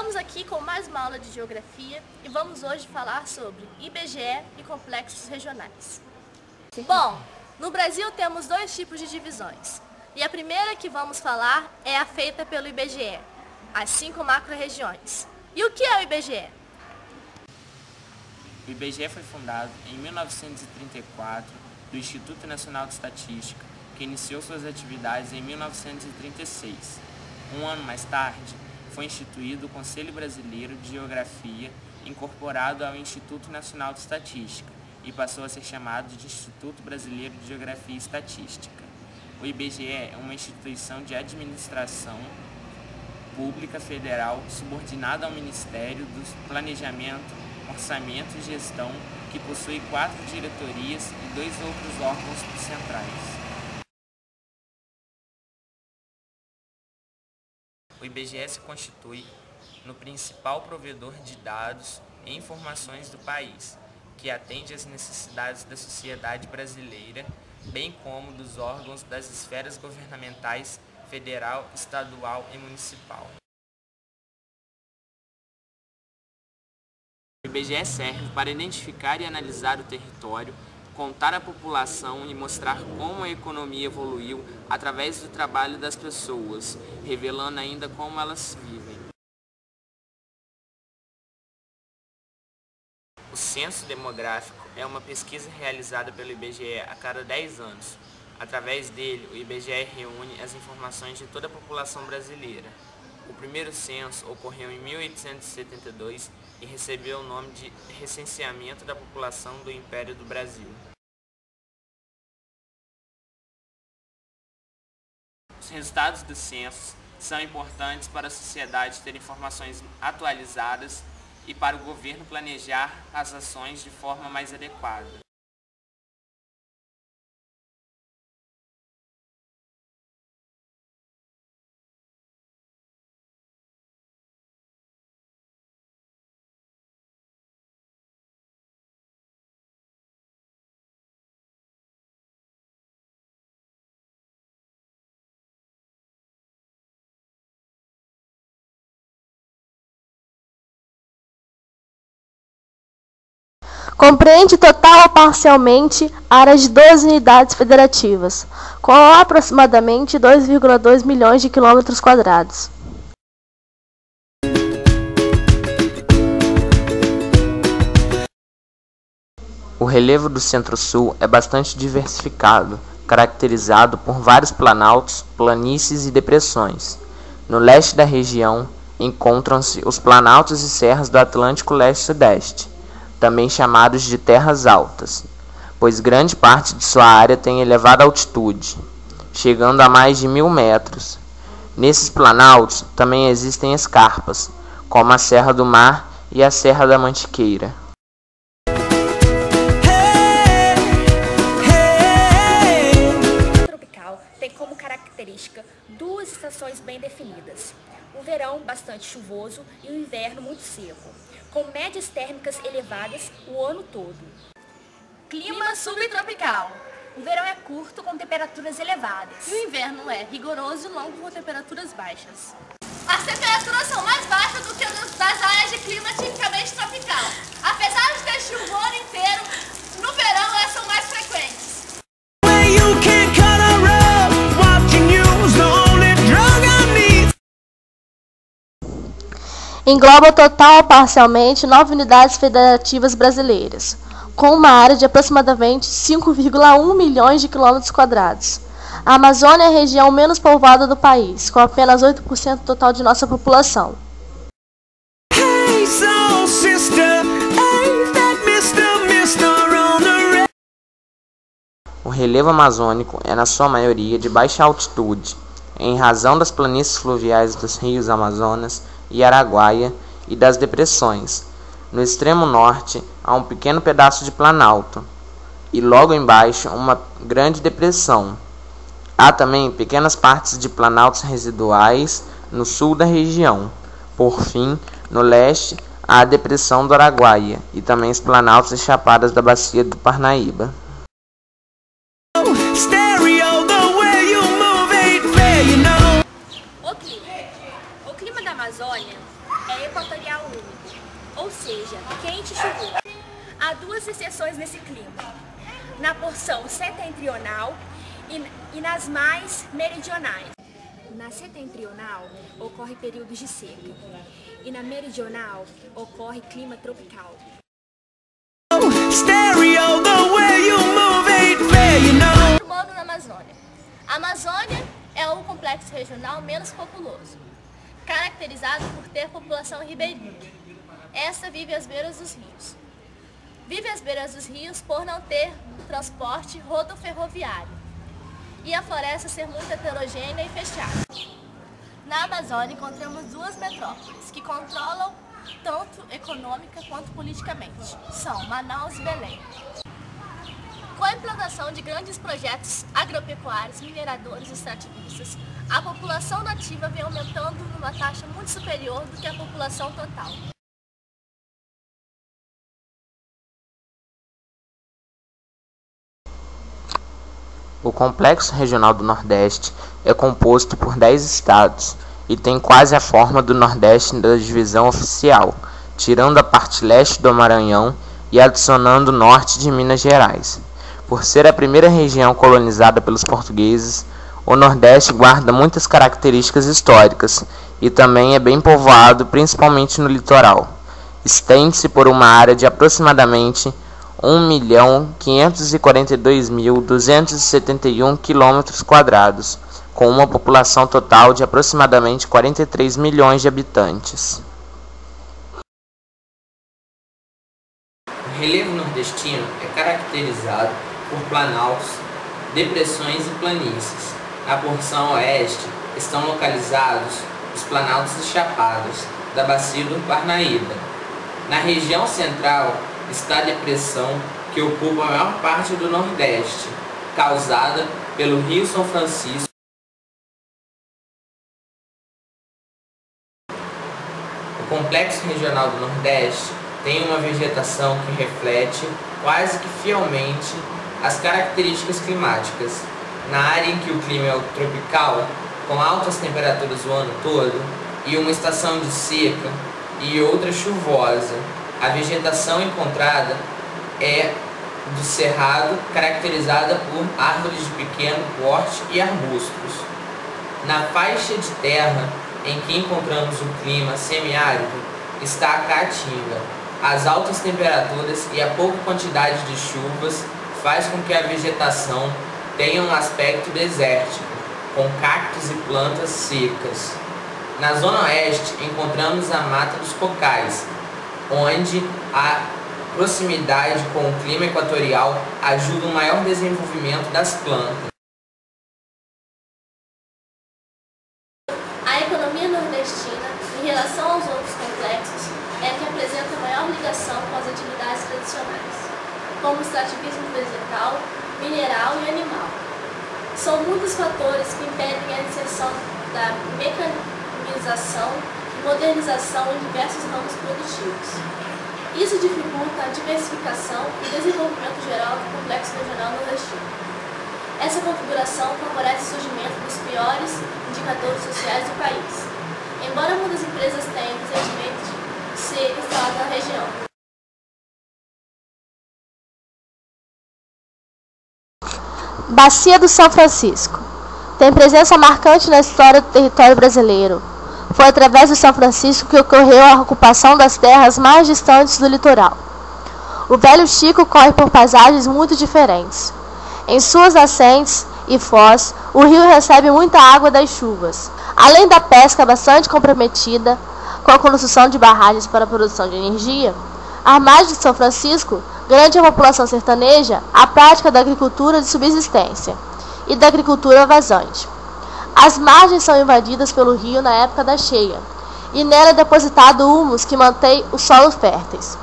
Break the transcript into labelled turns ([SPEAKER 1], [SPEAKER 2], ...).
[SPEAKER 1] Estamos aqui com mais uma aula de Geografia e vamos hoje falar sobre IBGE e complexos regionais. Bom, no Brasil temos dois tipos de divisões. E a primeira que vamos falar é a feita pelo IBGE, as 5 macro-regiões. E o que é o IBGE?
[SPEAKER 2] O IBGE foi fundado em 1934 do Instituto Nacional de Estatística, que iniciou suas atividades em 1936. Um ano mais tarde, foi instituído o Conselho Brasileiro de Geografia, incorporado ao Instituto Nacional de Estatística, e passou a ser chamado de Instituto Brasileiro de Geografia e Estatística. O IBGE é uma instituição de administração pública federal subordinada ao Ministério do Planejamento, Orçamento e Gestão, que possui 4 diretorias e 2 outros órgãos centrais. O IBGE se constitui no principal provedor de dados e informações do país, que atende às necessidades da sociedade brasileira, bem como dos órgãos das esferas governamentais federal, estadual e municipal. O IBGE serve para identificar e analisar o território, contar a população e mostrar como a economia evoluiu através do trabalho das pessoas, revelando ainda como elas vivem. O Censo Demográfico é uma pesquisa realizada pelo IBGE a cada 10 anos. Através dele, o IBGE reúne as informações de toda a população brasileira. O primeiro censo ocorreu em 1872 e recebeu o nome de Recenseamento da População do Império do Brasil. Os resultados dos censos são importantes para a sociedade ter informações atualizadas e para o governo planejar as ações de forma mais adequada.
[SPEAKER 3] Compreende total ou parcialmente áreas de 12 unidades federativas, com aproximadamente 2,2 milhões de quilômetros quadrados.
[SPEAKER 2] O relevo do Centro-Sul é bastante diversificado, caracterizado por vários planaltos, planícies e depressões. No leste da região encontram-se os planaltos e serras do Atlântico Leste-Sudeste, também chamados de terras altas, pois grande parte de sua área tem elevada altitude, chegando a mais de 1000 metros. Nesses planaltos também existem escarpas, como a Serra do Mar e a Serra da Mantiqueira.
[SPEAKER 4] O tropical tem como característica 2 estações bem definidas: o verão bastante chuvoso e o inverno muito seco, com médias térmicas elevadas o ano todo.
[SPEAKER 1] Clima subtropical.
[SPEAKER 4] O verão é curto, com temperaturas elevadas.
[SPEAKER 1] E o inverno é rigoroso e longo, com temperaturas baixas. As temperaturas são mais baixas do que das áreas de clima tipicamente tropical. Apesar de ter chuva o ano inteiro, no verão elas são mais frequentes.
[SPEAKER 3] Engloba total ou parcialmente 9 unidades federativas brasileiras, com uma área de aproximadamente 5,1 milhões de quilômetros quadrados. A Amazônia é a região menos povoada do país, com apenas 8% total de nossa população.
[SPEAKER 2] O relevo amazônico é, na sua maioria, de baixa altitude, em razão das planícies fluviais dos rios Amazonas e Araguaia e das depressões. No extremo norte há um pequeno pedaço de planalto e logo embaixo uma grande depressão. Há também pequenas partes de planaltos residuais no sul da região. Por fim, no leste há a depressão do Araguaia e também os planaltos e chapadas da bacia do Parnaíba.
[SPEAKER 4] O clima da Amazônia é equatorial úmido, ou seja, quente e chuvoso. Há duas exceções nesse clima, na porção setentrional e nas mais meridionais. Na setentrional ocorre períodos de seca e na meridional ocorre clima tropical.
[SPEAKER 1] Eu moro na Amazônia. A Amazônia é o complexo regional menos populoso, caracterizado por ter população ribeirinha. Esta vive às beiras dos rios. Vive às beiras dos rios por não ter transporte rodoferroviário e a floresta ser muito heterogênea e fechada. Na Amazônia encontramos duas metrópoles que controlam tanto econômica quanto politicamente. São Manaus e Belém. Com a implantação de grandes projetos agropecuários, mineradores e extrativistas, a população nativa vem aumentando numa taxa muito superior do que a população total.
[SPEAKER 2] O Complexo Regional do Nordeste é composto por 10 estados e tem quase a forma do Nordeste da divisão oficial, tirando a parte leste do Maranhão e adicionando o norte de Minas Gerais. Por ser a primeira região colonizada pelos portugueses, o Nordeste guarda muitas características históricas e também é bem povoado, principalmente no litoral. Estende-se por uma área de aproximadamente 1.542.271 km², com uma população total de aproximadamente 43 milhões de habitantes. O relevo nordestino é caracterizado por planaltos, depressões e planícies. Na porção oeste estão localizados os planaltos e chapadas da bacia do Parnaíba. Na região central está a depressão que ocupa a maior parte do Nordeste, causada pelo Rio São Francisco. O Complexo Regional do Nordeste tem uma vegetação que reflete quase que fielmente as características climáticas. Na área em que o clima é tropical, com altas temperaturas o ano todo, e uma estação de seca e outra chuvosa, a vegetação encontrada é do cerrado, caracterizada por árvores de pequeno porte e arbustos. Na faixa de terra em que encontramos o clima semiárido está a Caatinga. As altas temperaturas e a pouca quantidade de chuvas faz com que a vegetação tenha um aspecto desértico, com cactos e plantas secas. Na zona oeste encontramos a Mata dos Cocais, onde a proximidade com o clima equatorial ajuda um maior desenvolvimento das plantas.
[SPEAKER 1] A economia nordestina, em relação aos outros complexos, é a que apresenta maior ligação com as atividades tradicionais, como o extrativismo vegetal, mineral e animal. São muitos fatores que impedem a inserção da mecanização e modernização em diversos ramos produtivos. Isso dificulta a diversificação e desenvolvimento geral do complexo regional nordestino. Essa configuração favorece o surgimento dos piores indicadores sociais do país, embora muitas empresas tenham recentemente se instalado na região.
[SPEAKER 3] Bacia do São Francisco. Tem presença marcante na história do território brasileiro. Foi através do São Francisco que ocorreu a ocupação das terras mais distantes do litoral. O Velho Chico corre por paisagens muito diferentes. Em suas nascentes e foz, o rio recebe muita água das chuvas. Além da pesca bastante comprometida, com a construção de barragens para a produção de energia, a margem de São Francisco garante à população sertaneja a prática da agricultura de subsistência e da agricultura vazante. As margens são invadidas pelo rio na época da cheia, e nela é depositado humus que mantém os solos férteis.